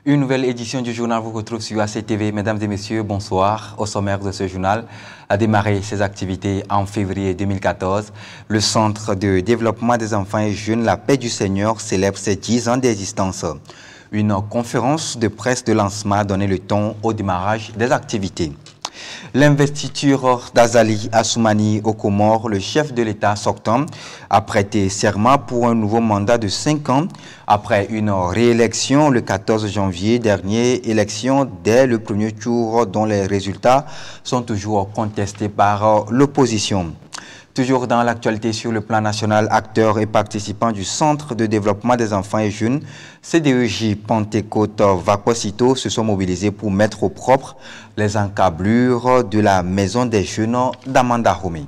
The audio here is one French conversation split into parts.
Une nouvelle édition du journal vous retrouve sur ACTV. Mesdames et messieurs, bonsoir. Au sommaire de ce journal, a démarré ses activités en février 2014. Le Centre de développement des enfants et jeunes, la Paix du Seigneur, célèbre ses 10 ans d'existence. Une conférence de presse de lancement a donné le ton au démarrage des activités. L'investiture d'Azali Assoumani aux Comores, le chef de l'État sortant, a prêté serment pour un nouveau mandat de 5 ans après une réélection le 14 janvier dernier, élection dès le premier tour dont les résultats sont toujours contestés par l'opposition. Toujours dans l'actualité sur le plan national, acteurs et participants du Centre de développement des enfants et jeunes, CDEJ Pentecôte Vaquacito se sont mobilisés pour mettre au propre les encablures de la maison des jeunes d'Amanda Romé.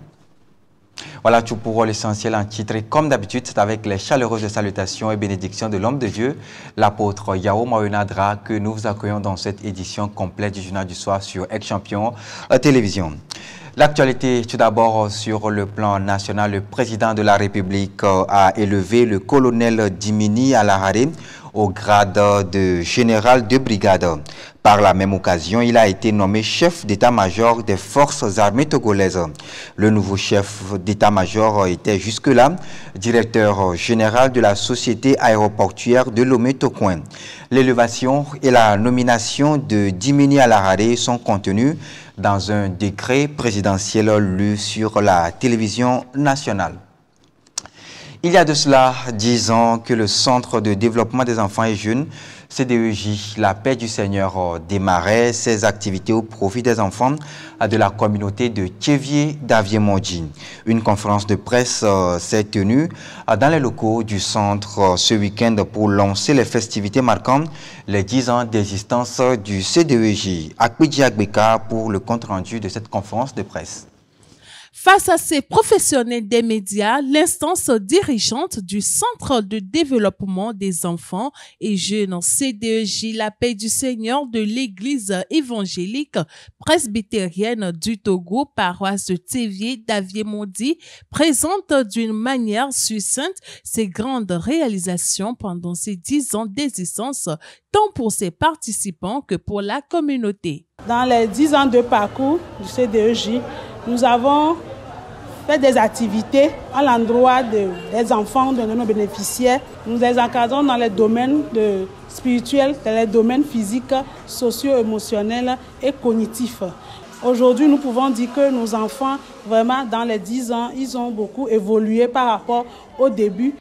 Voilà tout pour l'essentiel en titre. Et comme d'habitude, c'est avec les chaleureuses salutations et bénédictions de l'homme de Dieu, l'apôtre Yao Mawenadra, que nous vous accueillons dans cette édition complète du journal du soir sur Ex-Champion Télévision. L'actualité, tout d'abord, sur le plan national, le président de la République a élevé le colonel Dimini Alahare au grade de général de brigade. Par la même occasion, il a été nommé chef d'état-major des forces armées togolaises. Le nouveau chef d'état-major était jusque-là directeur général de la société aéroportuaire de Lomé-Tokoin. L'élévation et la nomination de Dimini Alahare sont contenues dans un décret présidentiel lu sur la télévision nationale. Il y a de cela 10 ans que le Centre de développement des enfants et jeunes, CDEJ, la Paix du Seigneur, démarrait ses activités au profit des enfants de la communauté de Tchévier d'Aviemondji. Une conférence de presse s'est tenue dans les locaux du centre ce week-end pour lancer les festivités marquant les 10 ans d'existence du CDEJ. Akpidji Agbeka pour le compte-rendu de cette conférence de presse. Face à ces professionnels des médias, l'instance dirigeante du Centre de développement des enfants et jeunes CDEJ, la Paix du Seigneur de l'Église évangélique presbytérienne du Togo, paroisse de Tchévier d'Aviemondji, présente d'une manière succincte ses grandes réalisations pendant ces 10 ans d'existence, tant pour ses participants que pour la communauté. Dans les 10 ans de parcours du CDEJ, nous avons fait des activités à l'endroit des enfants, de nos bénéficiaires. Nous les encadrons dans les domaines spirituels, dans les domaines physiques, socio-émotionnels et cognitifs. Aujourd'hui, nous pouvons dire que nos enfants, vraiment, dans les 10 ans, ils ont beaucoup évolué par rapport au début.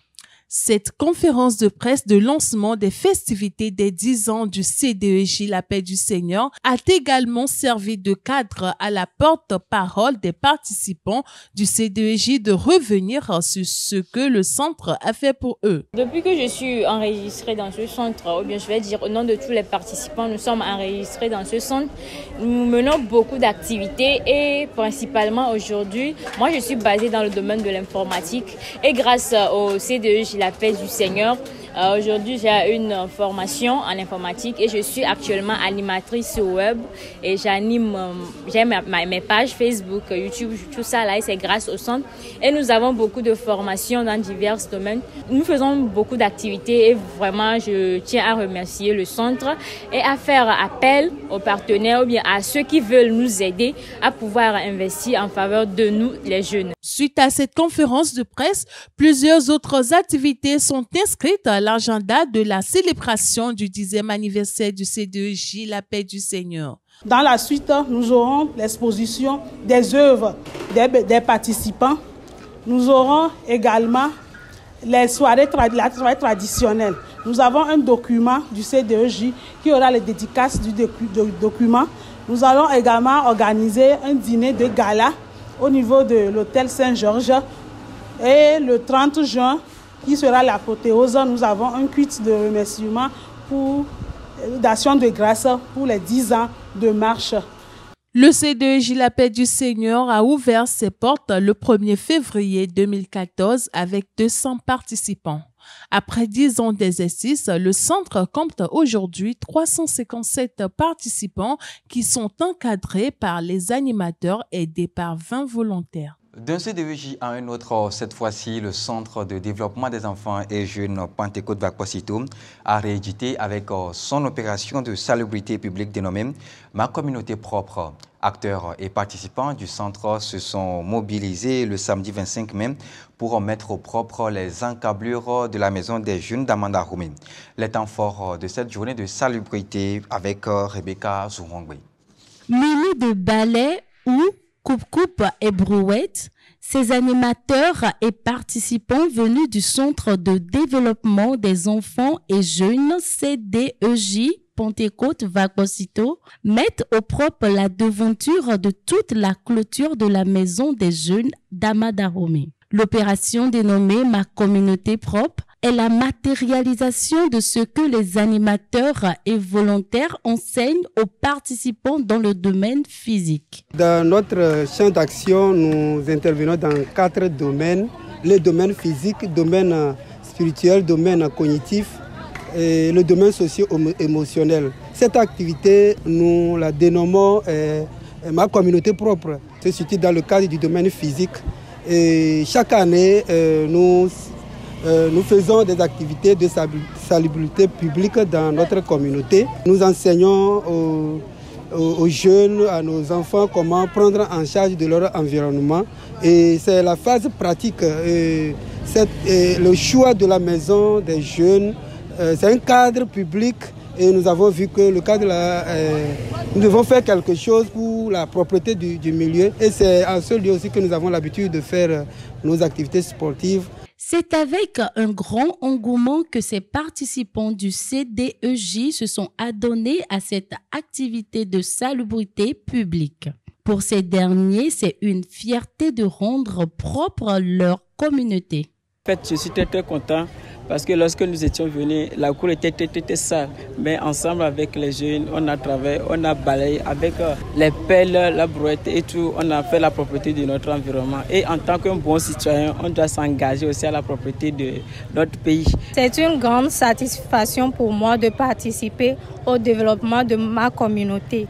Cette conférence de presse de lancement des festivités des 10 ans du CDEJ, la Paix du Seigneur, a également servi de cadre à la porte-parole des participants du CDEJ de revenir sur ce que le centre a fait pour eux. Depuis que je suis enregistrée dans ce centre, ou bien je vais dire au nom de tous les participants, nous sommes enregistrés dans ce centre. Nous menons beaucoup d'activités et principalement aujourd'hui, moi je suis basée dans le domaine de l'informatique et grâce au CDEJ, la Paix du Seigneur. Aujourd'hui, j'ai une formation en informatique et je suis actuellement animatrice au web et j'anime, j'ai mes pages Facebook, YouTube, tout ça là et c'est grâce au centre. Et nous avons beaucoup de formations dans divers domaines. Nous faisons beaucoup d'activités et vraiment je tiens à remercier le centre et à faire appel aux partenaires ou bien à ceux qui veulent nous aider à pouvoir investir en faveur de nous, les jeunes. Suite à cette conférence de presse, plusieurs autres activités sont inscrites à l'agenda de la célébration du 10e anniversaire du CDEJ, la Paix du Seigneur. Dans la suite, nous aurons l'exposition des œuvres des participants. Nous aurons également les soirées traditionnelles. Nous avons un document du CDEJ qui aura les dédicaces du document. Nous allons également organiser un dîner de gala au niveau de l'hôtel Saint-Georges. Et le 30 juin, qui sera l'apothéose, nous avons un culte de remerciement d'action de grâce pour les 10 ans de marche. Le CDEJ, la Paix du Seigneur, a ouvert ses portes le 1er février 2014 avec 200 participants. Après 10 ans d'exercice, le centre compte aujourd'hui 357 participants qui sont encadrés par les animateurs aidés par 20 volontaires. D'un CDEJ à un autre, cette fois-ci, le Centre de développement des enfants et jeunes Pentecôte Vacposito a réédité avec son opération de salubrité publique dénommée « Ma communauté propre ». Acteurs et participants du centre se sont mobilisés le samedi 25 mai pour mettre au propre les encablures de la maison des jeunes d'Amanda Roumé. Les temps forts de cette journée de salubrité avec Rebecca Zourongwe. Munis de balais ou coupe-coupe et brouette, ces animateurs et participants venus du Centre de développement des enfants et jeunes CDEJ Pentecôte Vacposito mettent au propre la devanture de toute la clôture de la maison des jeunes d'Amada-Romé. L'opération dénommée « Ma communauté propre » est la matérialisation de ce que les animateurs et volontaires enseignent aux participants dans le domaine physique. Dans notre champ d'action, nous intervenons dans 4 domaines. Le domaine physique, le domaine spirituel, le domaine cognitif et le domaine socio-émotionnel. Cette activité, nous la dénommons Ma communauté propre. C'est surtout dans le cadre du domaine physique. Et chaque année, nous faisons des activités de salubrité publique dans notre communauté. Nous enseignons aux jeunes, à nos enfants, comment prendre en charge de leur environnement. Et c'est la phase pratique. Le choix de la maison des jeunes, c'est un cadre public. Et nous avons vu que le cadre là, nous devons faire quelque chose pour la propreté du milieu. Et c'est à ce lieu aussi que nous avons l'habitude de faire nos activités sportives. C'est avec un grand engouement que ces participants du CDEJ se sont adonnés à cette activité de salubrité publique. Pour ces derniers, c'est une fierté de rendre propre leur communauté. En fait, je suis très content parce que lorsque nous étions venus, la cour était très sale. Mais ensemble avec les jeunes, on a travaillé, on a balayé avec les pelles, la brouette et tout. On a fait la propreté de notre environnement. Et en tant qu'un bon citoyen, on doit s'engager aussi à la propreté de notre pays. C'est une grande satisfaction pour moi de participer au développement de ma communauté.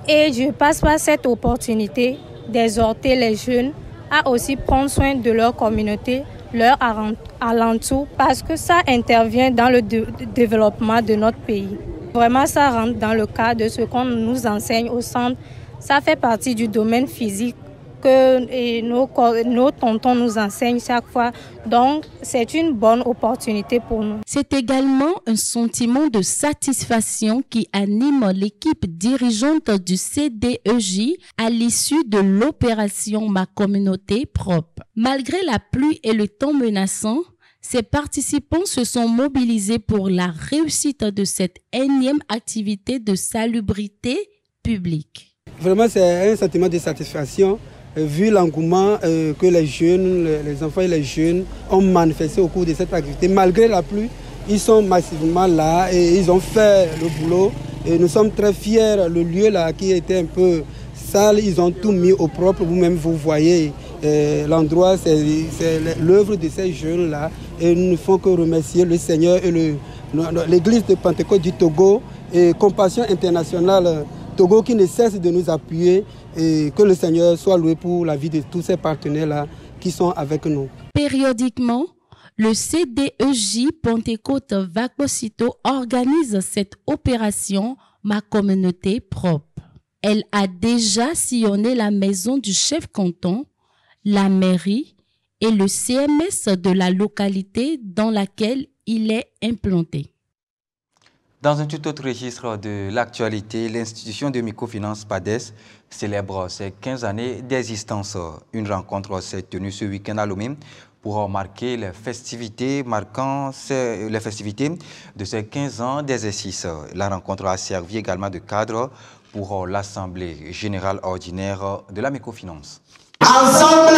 Et je passe par cette opportunité d'exhorter les jeunes à aussi prendre soin de leur communauté, leur alentour, parce que ça intervient dans le développement de notre pays. Vraiment, ça rentre dans le cadre de ce qu'on nous enseigne au centre. Ça fait partie du domaine physique que nos tontons nous enseignent chaque fois. Donc, c'est une bonne opportunité pour nous. C'est également un sentiment de satisfaction qui anime l'équipe dirigeante du CDEJ à l'issue de l'opération Ma communauté propre. Malgré la pluie et le temps menaçant, ces participants se sont mobilisés pour la réussite de cette énième activité de salubrité publique. Vraiment, c'est un sentiment de satisfaction. Vu l'engouement que les jeunes, les enfants et les jeunes ont manifesté au cours de cette activité. Malgré la pluie, ils sont massivement là et ils ont fait le boulot. Et nous sommes très fiers. Le lieu là qui était un peu sale, ils ont tout mis au propre. Vous-même, vous voyez l'endroit, c'est l'œuvre de ces jeunes-là. Et nous ne faisons que remercier le Seigneur et l'Église de Pentecôte du Togo et Compassion Internationale Togo qui ne cesse de nous appuyer. Et que le Seigneur soit loué pour la vie de tous ces partenaires-là qui sont avec nous. Périodiquement, le CDEJ Pentecôte Vacposito organise cette opération Ma communauté propre. Elle a déjà sillonné la maison du chef canton, la mairie et le CMS de la localité dans laquelle il est implanté. Dans un tout autre registre de l'actualité, l'institution de microfinance PADES célèbre ses 15 années d'existence. Une rencontre s'est tenue ce week-end à Lomé pour marquer les festivités de ces 15 ans d'exercice. La rencontre a servi également de cadre pour l'Assemblée générale ordinaire de la microfinance. Ensemble,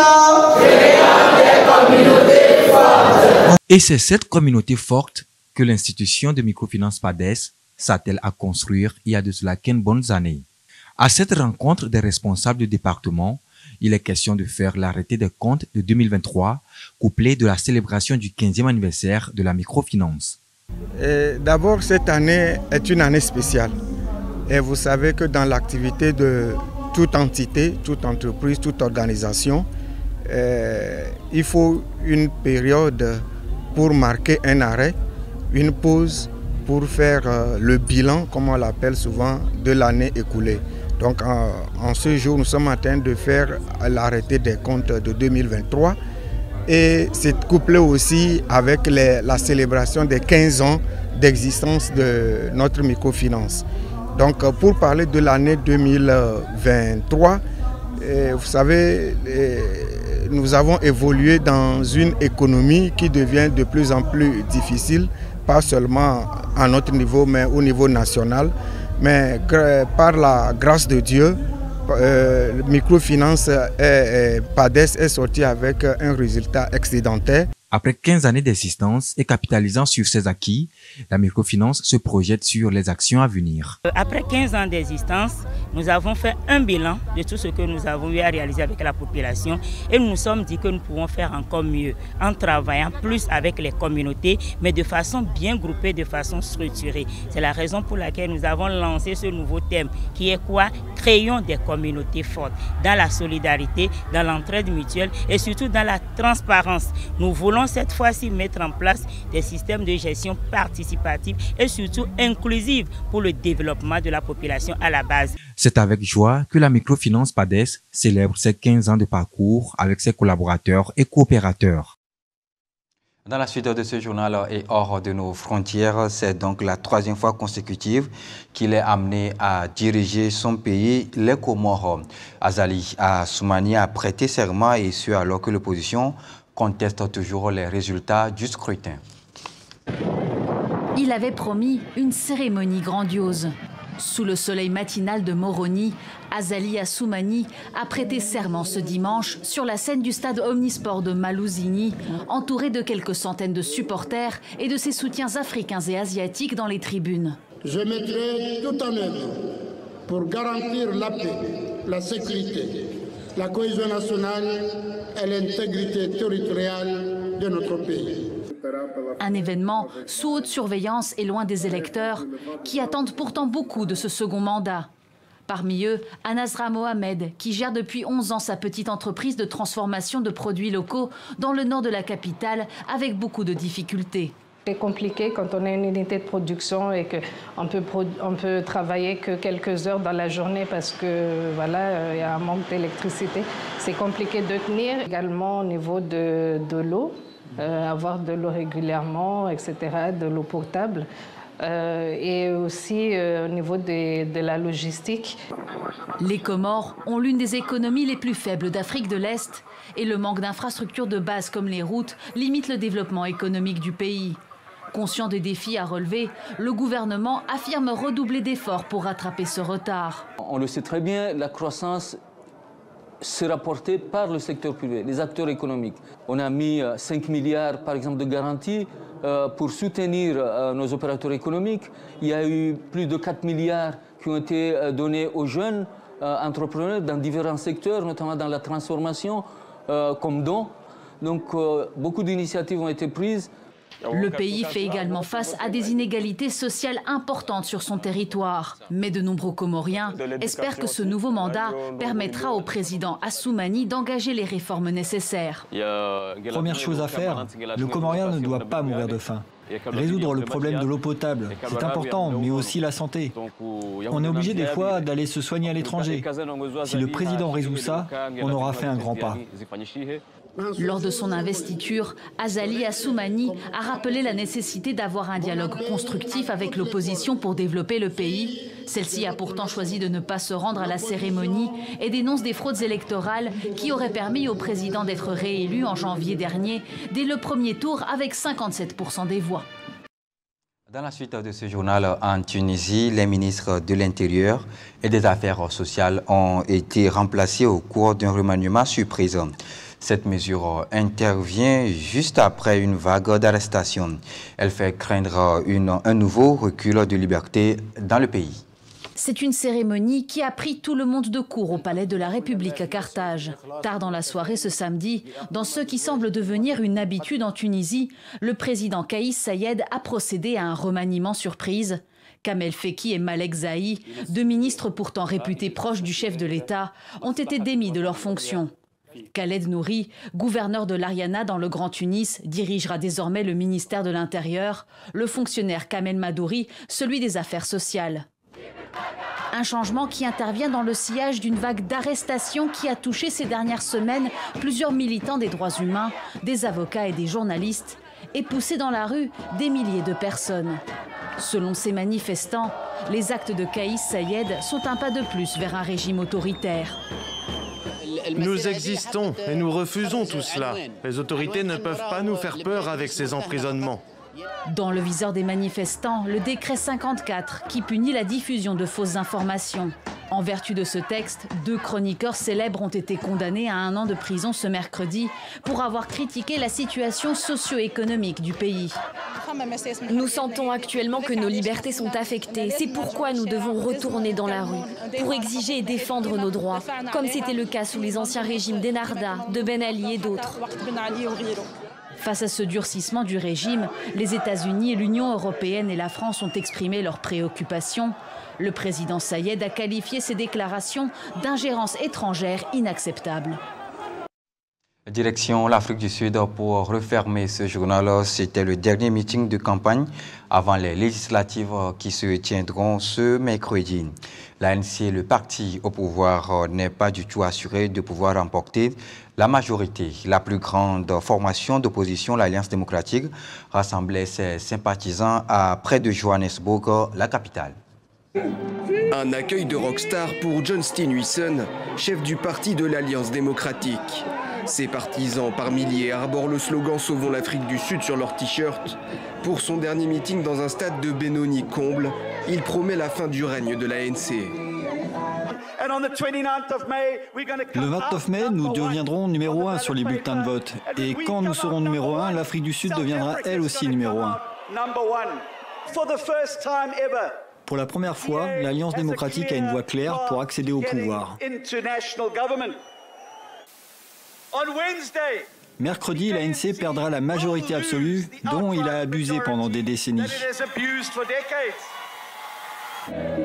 des communautés fortes. Et c'est cette communauté forte que l'institution de microfinance PADES s'attelle à construire il y a de cela 15 bonnes années. À cette rencontre des responsables du département, il est question de faire l'arrêté des comptes de 2023, couplé de la célébration du 15e anniversaire de la microfinance. D'abord, cette année est une année spéciale. Et vous savez que dans l'activité de toute entité, toute entreprise, toute organisation, il faut une période pour marquer un arrêt, une pause pour faire le bilan, comme on l'appelle souvent, de l'année écoulée. Donc en ce jour, nous sommes en train de faire l'arrêté des comptes de 2023 et c'est couplé aussi avec la célébration des 15 ans d'existence de notre microfinance. Donc pour parler de l'année 2023, vous savez, nous avons évolué dans une économie qui devient de plus en plus difficile, pas seulement à notre niveau, mais au niveau national. Mais par la grâce de Dieu, Microfinance PADES est sorti avec un résultat excédentaire. Après 15 années d'existence et capitalisant sur ses acquis, la microfinance se projette sur les actions à venir. Après 15 ans d'existence, nous avons fait un bilan de tout ce que nous avons eu à réaliser avec la population et nous nous sommes dit que nous pouvons faire encore mieux en travaillant plus avec les communautés, mais de façon bien groupée, de façon structurée. C'est la raison pour laquelle nous avons lancé ce nouveau thème qui est quoi? Créons des communautés fortes dans la solidarité, dans l'entraide mutuelle et surtout dans la transparence. Nous voulons cette fois-ci mettre en place des systèmes de gestion participative et surtout inclusive pour le développement de la population à la base. C'est avec joie que la microfinance PADES célèbre ses 15 ans de parcours avec ses collaborateurs et coopérateurs. Dans la suite de ce journal et hors de nos frontières, c'est donc la 3e fois consécutive qu'il est amené à diriger son pays, les Comores. Azali Assoumani a prêté serment et ce alors que l'opposition conteste toujours les résultats du scrutin. Il avait promis une cérémonie grandiose. Sous le soleil matinal de Moroni, Azali Assoumani a prêté serment ce dimanche sur la scène du stade omnisport de Malouzini, entouré de quelques centaines de supporters et de ses soutiens africains et asiatiques dans les tribunes. Je mettrai tout en œuvre pour garantir la paix, la sécurité, la cohésion nationale et l'intégrité territoriale de notre pays. Un événement sous haute surveillance et loin des électeurs qui attendent pourtant beaucoup de ce second mandat. Parmi eux, Anazra Mohamed, qui gère depuis 11 ans sa petite entreprise de transformation de produits locaux dans le nord de la capitale avec beaucoup de difficultés. C'est compliqué quand on a une unité de production et qu'on peut travailler que quelques heures dans la journée parce que voilà, il y a un manque d'électricité. C'est compliqué de tenir. Également au niveau de l'eau, avoir de l'eau régulièrement, etc., de l'eau potable. Et aussi au niveau de la logistique. Les Comores ont l'une des économies les plus faibles d'Afrique de l'Est et le manque d'infrastructures de base comme les routes limite le développement économique du pays. Conscient des défis à relever, le gouvernement affirme redoubler d'efforts pour rattraper ce retard. On le sait très bien, la croissance sera portée par le secteur privé, les acteurs économiques. On a mis 5 milliards par exemple de garanties pour soutenir nos opérateurs économiques. Il y a eu plus de 4 milliards qui ont été donnés aux jeunes entrepreneurs dans différents secteurs, notamment dans la transformation comme dons. Donc beaucoup d'initiatives ont été prises. Le pays fait également face à des inégalités sociales importantes sur son territoire. Mais de nombreux Comoriens espèrent que ce nouveau mandat permettra au président Assoumani d'engager les réformes nécessaires. Première chose à faire, le Comorien ne doit pas mourir de faim. Résoudre le problème de l'eau potable, c'est important, mais aussi la santé. On est obligé des fois d'aller se soigner à l'étranger. Si le président résout ça, on aura fait un grand pas. Lors de son investiture, Azali Assoumani a rappelé la nécessité d'avoir un dialogue constructif avec l'opposition pour développer le pays. Celle-ci a pourtant choisi de ne pas se rendre à la cérémonie et dénonce des fraudes électorales qui auraient permis au président d'être réélu en janvier dernier, dès le premier tour avec 57% des voix. Dans la suite de ce journal, en Tunisie, les ministres de l'Intérieur et des Affaires sociales ont été remplacés au cours d'un remaniement surprise. Cette mesure intervient juste après une vague d'arrestations. Elle fait craindre un nouveau recul de liberté dans le pays. C'est une cérémonie qui a pris tout le monde de court au palais de la République à Carthage. Tard dans la soirée ce samedi, dans ce qui semble devenir une habitude en Tunisie, le président Kais Saied a procédé à un remaniement surprise. Kamel Feki et Malek Zahi, deux ministres pourtant réputés proches du chef de l'État, ont été démis de leurs fonctions. Khaled Nouri, gouverneur de l'Ariana dans le Grand Tunis, dirigera désormais le ministère de l'Intérieur, le fonctionnaire Kamel Madouri, celui des affaires sociales. Un changement qui intervient dans le sillage d'une vague d'arrestations qui a touché ces dernières semaines plusieurs militants des droits humains, des avocats et des journalistes, et poussé dans la rue des milliers de personnes. Selon ces manifestants, les actes de Kais Saied sont un pas de plus vers un régime autoritaire. Nous existons et nous refusons tout cela. Les autorités ne peuvent pas nous faire peur avec ces emprisonnements. Dans le viseur des manifestants, le décret 54 qui punit la diffusion de fausses informations. En vertu de ce texte, 2 chroniqueurs célèbres ont été condamnés à 1 an de prison ce mercredi pour avoir critiqué la situation socio-économique du pays. Nous sentons actuellement que nos libertés sont affectées. C'est pourquoi nous devons retourner dans la rue pour exiger et défendre nos droits, comme c'était le cas sous les anciens régimes d'Ennahda, de Ben Ali et d'autres. Face à ce durcissement du régime, les États-Unis, l'Union européenne et la France ont exprimé leurs préoccupations. Le président Saied a qualifié ces déclarations d'ingérence étrangère inacceptable. Direction l'Afrique du Sud pour refermer ce journal. C'était le dernier meeting de campagne avant les législatives qui se tiendront ce mercredi. L'ANC, le parti au pouvoir, n'est pas du tout assuré de pouvoir remporter la majorité. La plus grande formation d'opposition, l'Alliance démocratique, rassemblait ses sympathisants à près de Johannesburg, la capitale. Un accueil de rockstar pour John Steenhuisen, chef du parti de l'Alliance démocratique. Ses partisans par milliers arborent le slogan « Sauvons l'Afrique du Sud » sur leur t-shirt. Pour son dernier meeting dans un stade de Benoni-Comble, il promet la fin du règne de l'ANC. Le 29 mai, nous deviendrons numéro 1 sur les bulletins de vote. Et quand nous serons numéro 1, l'Afrique du Sud deviendra elle aussi numéro 1. Pour la première fois, l'Alliance démocratique a une voie claire pour accéder au pouvoir. Mercredi, l'ANC perdra la majorité absolue dont il a abusé pendant des décennies.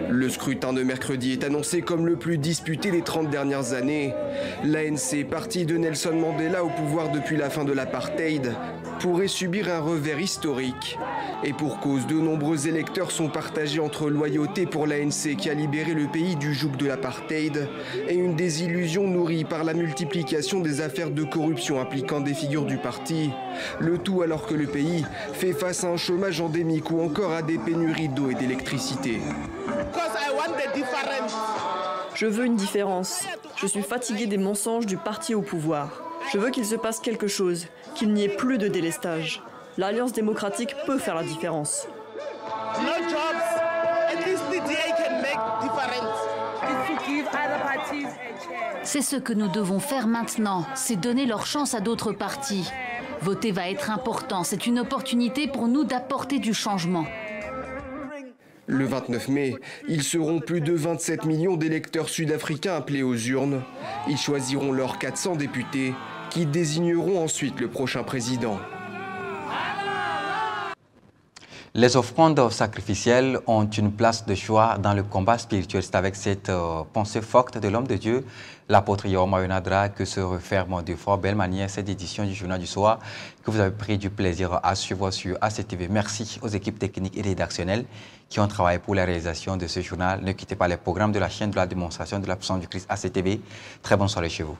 Le scrutin de mercredi est annoncé comme le plus disputé des 30 dernières années. L'ANC, parti de Nelson Mandela au pouvoir depuis la fin de l'apartheid, pourrait subir un revers historique. Et pour cause, de nombreux électeurs sont partagés entre loyauté pour l'ANC qui a libéré le pays du joug de l'apartheid et une désillusion nourrie par la multiplication des affaires de corruption impliquant des figures du parti. Le tout alors que le pays fait face à un chômage endémique ou encore à des pénuries d'eau et d'électricité. Je veux une différence. Je suis fatigué des mensonges du parti au pouvoir. Je veux qu'il se passe quelque chose, qu'il n'y ait plus de délestage. L'Alliance démocratique peut faire la différence. C'est ce que nous devons faire maintenant, c'est donner leur chance à d'autres partis. Voter va être important, c'est une opportunité pour nous d'apporter du changement. Le 29 mai, ils seront plus de 27 millions d'électeurs sud-africains appelés aux urnes. Ils choisiront leurs 400 députés qui désigneront ensuite le prochain président. Les offrandes sacrificielles ont une place de choix dans le combat spirituel. C'est avec cette pensée forte de l'homme de Dieu, l'apôtre Yorma Yonadra, que se referme de fort belle manière cette édition du Journal du Soir que vous avez pris du plaisir à suivre sur ACTV. Merci aux équipes techniques et rédactionnelles qui ont travaillé pour la réalisation de ce journal. Ne quittez pas les programmes de la chaîne de la démonstration de la puissance du Christ ACTV. Très bonne soirée chez vous.